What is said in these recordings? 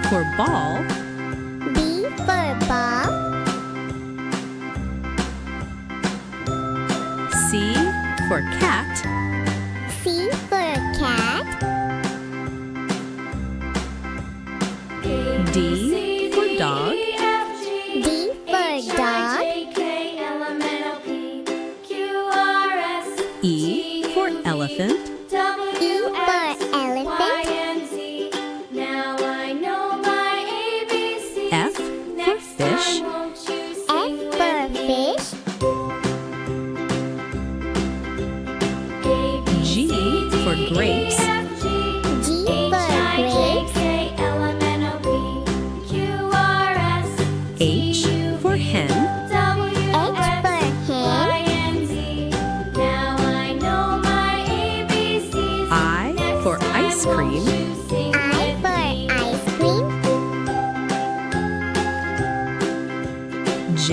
for ball. B for ball. C for cat. C for cat. D for dog. D for dog. E for elephant. E for elephant. F for fish. F for fish. G for grapes. G for grapes. H for hen. H for hen. I for ice cream. I for ice cream. J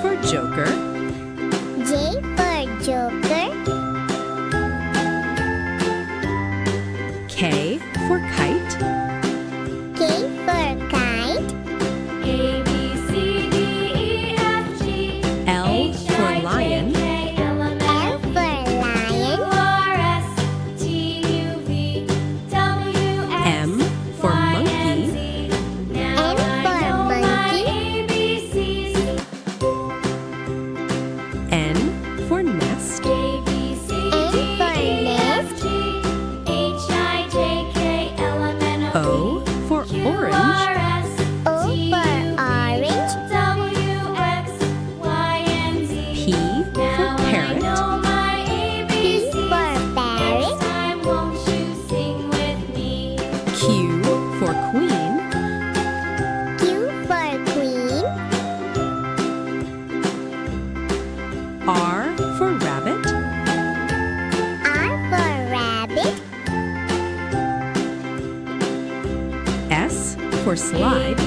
for joker. J for joker. K for kite. K for kite. L for lion. L for lion. M for monkey. M for monkey. N for nest. N for nest. O for orange. O for orange. P for parrot. P for parrot. Q for queen. Q for queen. R for rabbit. R for rabbit. S for slide.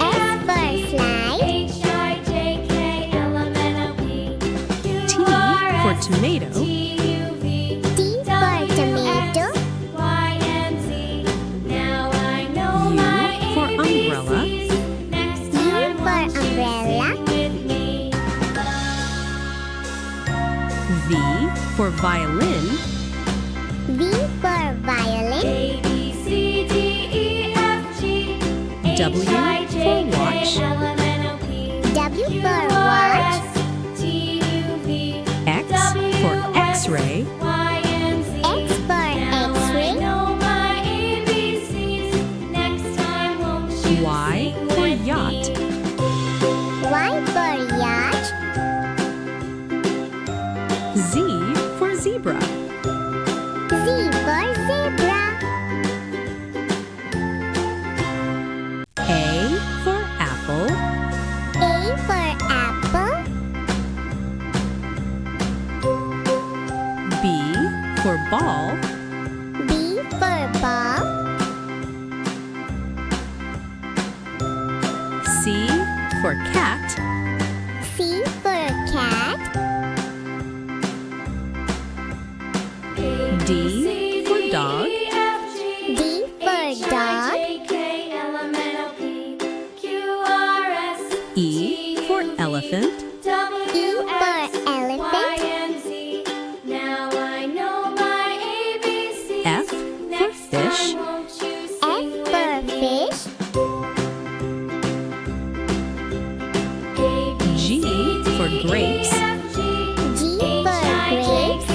S for slide. T for tomato. T for tomato. U for umbrella. U for umbrella. V for violin. V for violin. W for watch. W for watch. X for x-ray. X for x-ray. Y for yacht. Y for yacht. Z for zebra. Z for zebra. A for apple. A for apple. B for ball. B for ball. C for cat. C for cat. D for dog. D for dog. E for elephant. E for elephant. F for fish. F for fish. G for grapes. G for grapes.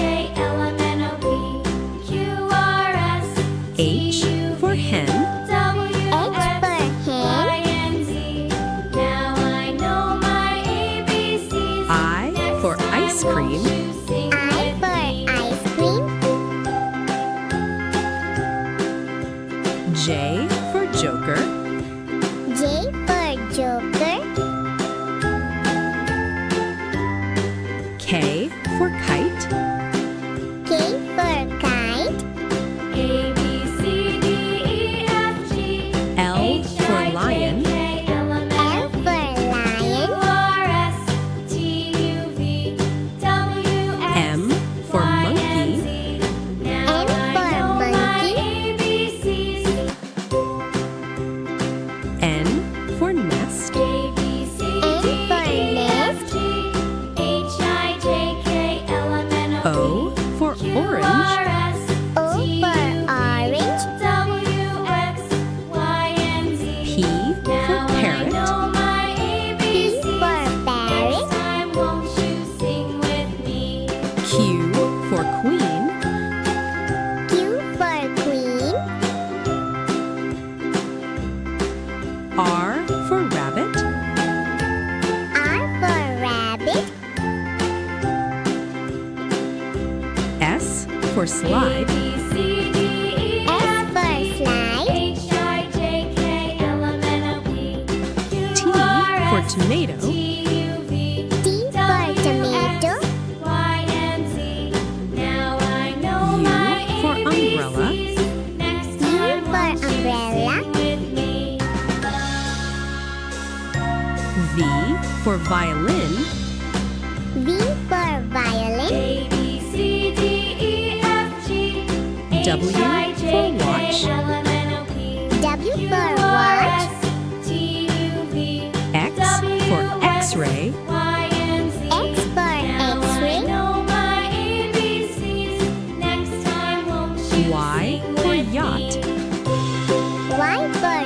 H for hen. H for hen. I for ice cream. I for ice cream. J for joker. J for joker. K for kite. K for kite. L for lion. L for lion. M for monkey. M for monkey. O for orange. P for parrot. P for parrot. Q for queen. Q for queen. R for rabbit. R for rabbit. S for slide. S for slide. T for tomato. T for tomato. U for umbrella. U for umbrella. V for violin. V for violin. W for watch. W for watch. X for x-ray. X for x-ray. Y for yacht. Y for